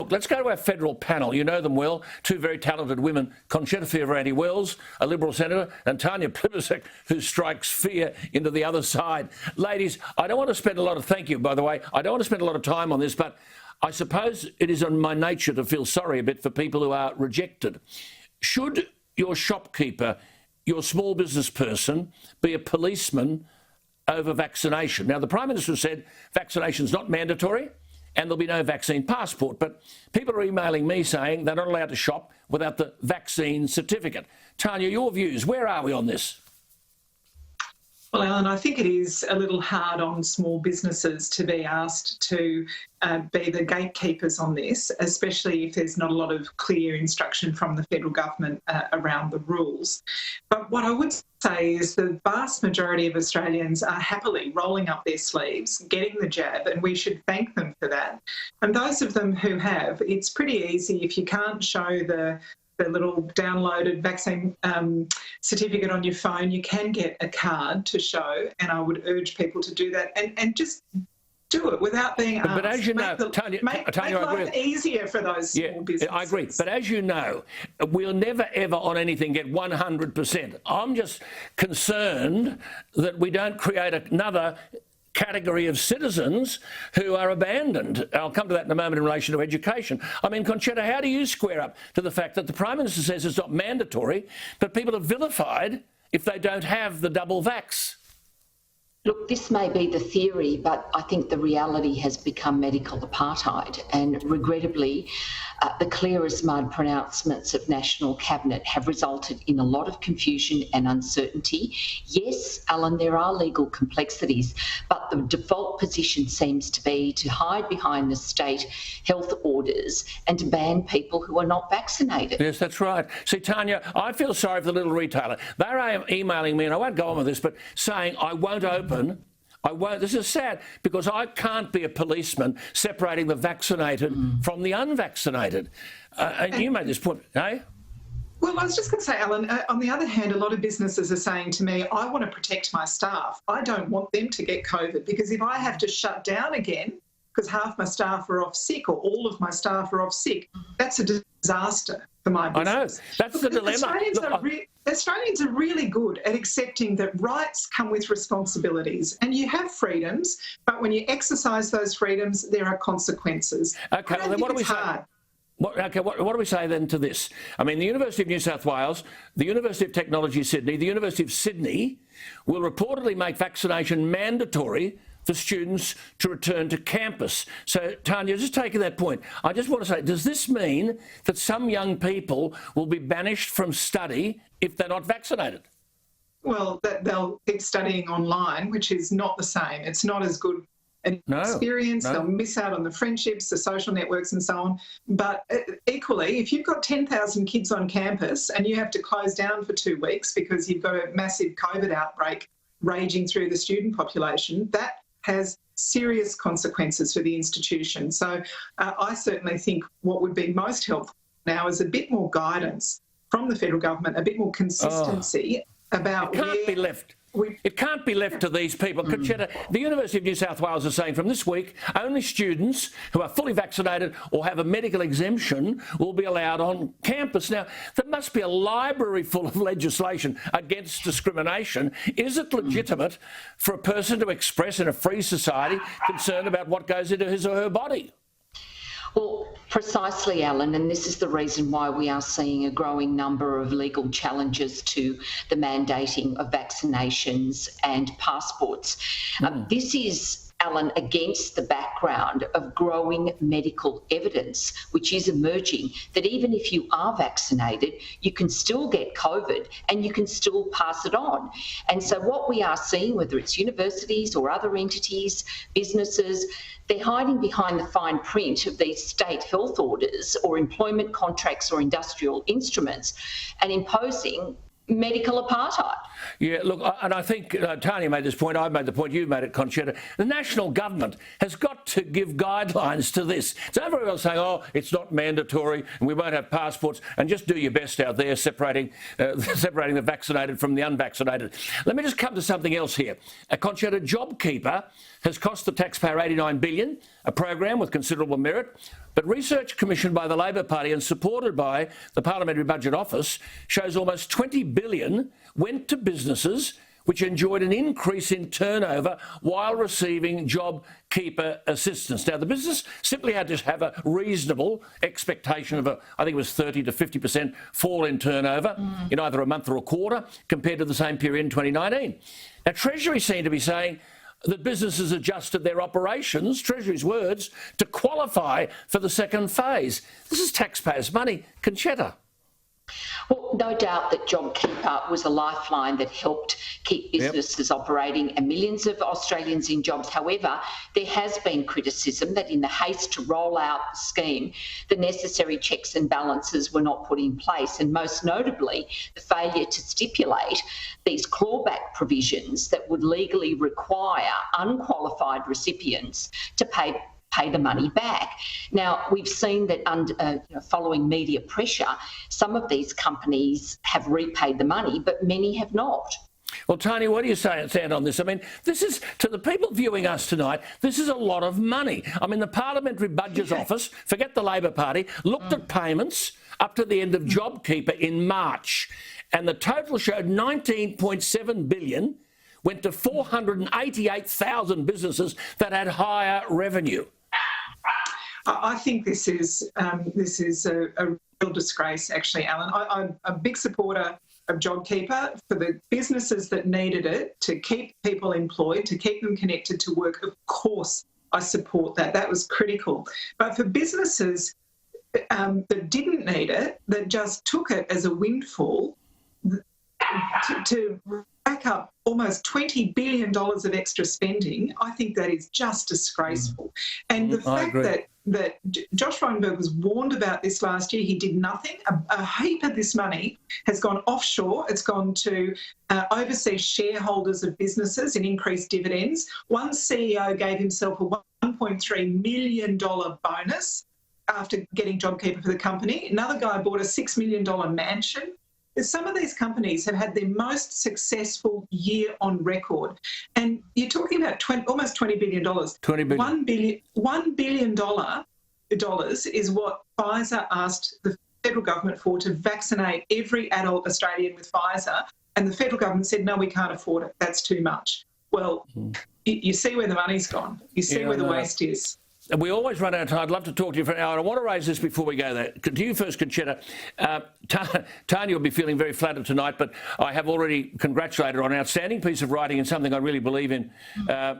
look, let's go to our federal panel. You know them well. Two very talented women, Concetta Fierravanti-Wells, a Liberal senator, and Tanya Plibersek, who strikes fear into the other side. Ladies, I don't want to spend a lot of, thank you, by the way, I don't want to spend a lot of time on this, but I suppose it is in my nature to feel sorry a bit for people who are rejected. Should your shopkeeper, your small business person, be a policeman over vaccination? Now, the Prime Minister said vaccination's not mandatory and there'll be no vaccine passport, but people are emailing me saying they're not allowed to shop without the vaccine certificate. Tanya, your views, where are we on this? Well, Alan, I think it is a little hard on small businesses to be asked to be the gatekeepers on this, especially if there's not a lot of clear instruction from the federal government around the rules. But what I would say is the vast majority of Australians are happily rolling up their sleeves, getting the jab, and we should thank them for that. And those of them who have, it's pretty easy. If you can't show the little downloaded vaccine certificate on your phone, you can get a card to show, and I would urge people to do that and just do it without being asked. But as you know, Tanya, make life easier for those small businesses. I agree. But as you know, we'll never, ever on anything get 100%. I'm just concerned that we don't create another category of citizens who are abandoned. I'll come to that in a moment in relation to education. I mean, Concetta, how do you square up to the fact that the Prime Minister says it's not mandatory, but people are vilified if they don't have the double vax? Look, this may be the theory, but I think the reality has become medical apartheid. And regrettably, the clear as mud pronouncements of National Cabinet have resulted in a lot of confusion and uncertainty. Yes, Alan, there are legal complexities, but the default position seems to be to hide behind the state health orders and to ban people who are not vaccinated. Yes, that's right. See, Tanya, I feel sorry for the little retailer. They're emailing me, and I won't go on with this, but saying I won't open. This is sad because I can't be a policeman separating the vaccinated from the unvaccinated. And you made this point, eh? Well, I was just going to say, Alan, on the other hand, a lot of businesses are saying to me, I want to protect my staff. I don't want them to get COVID because if I have to shut down again because half my staff are off sick or all of my staff are off sick, that's a disaster for my business. I know. That's the dilemma. Australians are really good at accepting that rights come with responsibilities and you have freedoms, but when you exercise those freedoms, there are consequences. Okay, well, then what do we say? What do we say then to this? I mean, the University of New South Wales, the University of Technology Sydney, the University of Sydney will reportedly make vaccination mandatory for students to return to campus. So, Tanya, just taking that point, I just want to say, does this mean that some young people will be banished from study if they're not vaccinated? Well, they'll keep studying online, which is not the same. It's not as good an experience. No. They'll miss out on the friendships, the social networks and so on. But equally, if you've got 10,000 kids on campus and you have to close down for 2 weeks because you've got a massive COVID outbreak raging through the student population, that has serious consequences for the institution. So I certainly think what would be most helpful now is a bit more guidance from the federal government, a bit more consistency about it can't be left. It can't be left to these people. Concetta, the University of New South Wales is saying from this week, only students who are fully vaccinated or have a medical exemption will be allowed on campus. Now, there must be a library full of legislation against discrimination. Is it legitimate for a person to express in a free society concern about what goes into his or her body? Well, precisely, Alan, and this is the reason why we are seeing a growing number of legal challenges to the mandating of vaccinations and passports. This is, Alan, against the background of growing medical evidence, which is emerging, that even if you are vaccinated, you can still get COVID and you can still pass it on. And so what we are seeing, whether it's universities or other entities, businesses, they're hiding behind the fine print of these state health orders or employment contracts or industrial instruments and imposing medical apartheid. Yeah, look, and I think Tanya made this point, I made the point, you made it, Concetta. The national government has got to give guidelines to this. It's not very well saying, oh, it's not mandatory and we won't have passports, and just do your best out there separating the vaccinated from the unvaccinated. Let me just come to something else here. Concetta, JobKeeper has cost the taxpayer $89 billion. a program with considerable merit, but research commissioned by the Labor Party and supported by the Parliamentary Budget Office shows almost $20 billion went to businesses which enjoyed an increase in turnover while receiving JobKeeper assistance. Now, the business simply had to have a reasonable expectation of I think it was 30 to 50% fall in turnover in either a month or a quarter compared to the same period in 2019. Now, Treasury seem to be saying that businesses adjusted their operations, Treasury's words, to qualify for the second phase. This is taxpayers' money. Concetta. Well, no doubt that JobKeeper was a lifeline that helped keep businesses operating and millions of Australians in jobs. However, there has been criticism that in the haste to roll out the scheme, the necessary checks and balances were not put in place, and most notably, the failure to stipulate these clawback provisions that would legally require unqualified recipients to pay the money back. Now, we've seen that following media pressure, some of these companies have repaid the money, but many have not. Well, Tanya, what do you stand on this? I mean, this is, to the people viewing us tonight, this is a lot of money. I mean, the Parliamentary Budget Office, forget the Labor Party, looked at payments up to the end of JobKeeper in March, and the total showed $19.7 billion went to 488,000 businesses that had higher revenue. I think this is a real disgrace, actually, Alan. I'm a big supporter of JobKeeper for the businesses that needed it to keep people employed, to keep them connected to work. Of course, I support that. That was critical. But for businesses that didn't need it, that just took it as a windfall, to rack up almost $20 billion of extra spending, I think that is just disgraceful. And the fact that Josh Frydenberg was warned about this last year, he did nothing. A heap of this money has gone offshore. It's gone to overseas shareholders of businesses in increased dividends. One CEO gave himself a $1.3 million bonus after getting JobKeeper for the company. Another guy bought a $6 million mansion. Some of these companies have had their most successful year on record. And you're talking about almost $20 billion. $1 billion is what Pfizer asked the federal government for, to vaccinate every adult Australian with Pfizer. And the federal government said, no, we can't afford it. That's too much. Well, you see where the money's gone. You see where the waste is. We always run out of time. I'd love to talk to you for an hour. I want to raise this before we go there. To you first, Concetta. Tanya will be feeling very flattered tonight, but I have already congratulated her on an outstanding piece of writing and something I really believe in,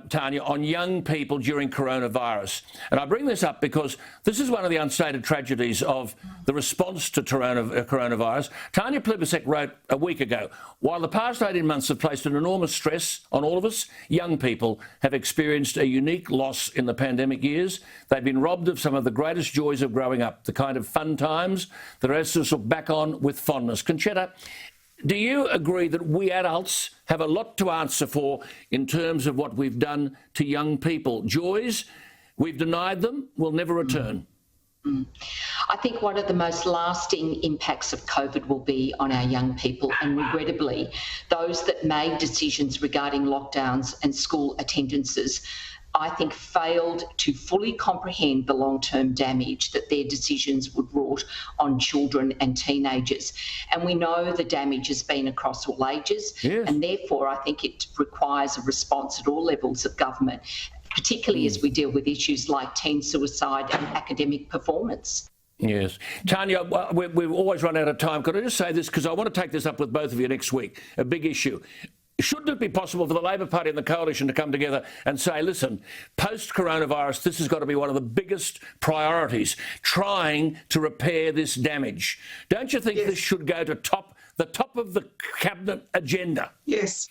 Tanya, on young people during coronavirus. And I bring this up because this is one of the unstated tragedies of the response to coronavirus. Tanya Plibersek wrote a week ago, while the past 18 months have placed an enormous stress on all of us, young people have experienced a unique loss in the pandemic years. They've been robbed of some of the greatest joys of growing up, the kind of fun times the rest of us look back on with fondness. Concetta, do you agree that we adults have a lot to answer for in terms of what we've done to young people? Joys we've denied them will never return. I think one of the most lasting impacts of COVID will be on our young people, and regrettably, those that made decisions regarding lockdowns and school attendances, I think, failed to fully comprehend the long-term damage that their decisions would wrought on children and teenagers. And we know the damage has been across all ages, and therefore I think it requires a response at all levels of government, particularly as we deal with issues like teen suicide and academic performance. Yes. Tanya, we've always run out of time. Could I just say this, because I want to take this up with both of you next week, a big issue. Shouldn't it be possible for the Labor Party and the Coalition to come together and say, listen, post-coronavirus, this has got to be one of the biggest priorities, trying to repair this damage? Don't you think this should go to the top of the cabinet agenda? Yes,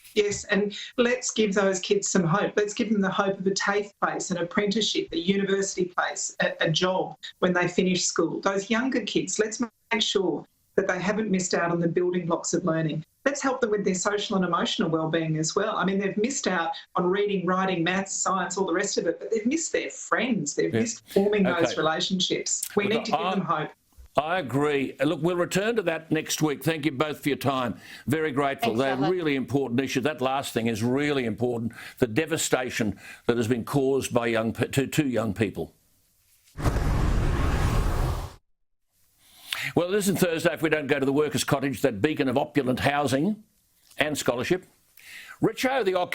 and let's give those kids some hope. Let's give them the hope of a TAFE place, an apprenticeship, a university place, a job when they finish school. Those younger kids, let's make sure that they haven't missed out on the building blocks of learning. Let's help them with their social and emotional wellbeing as well. I mean, they've missed out on reading, writing, maths, science, all the rest of it, but they've missed their friends. They've missed forming those relationships. We need to give them hope. I agree. Look, we'll return to that next week. Thank you both for your time. Very grateful. Thanks, They're Alan. really important issues. That last thing is really important. The devastation that has been caused by two young people. Well, it isn't Thursday if we don't go to the Workers' Cottage, that beacon of opulent housing and scholarship. Richo, the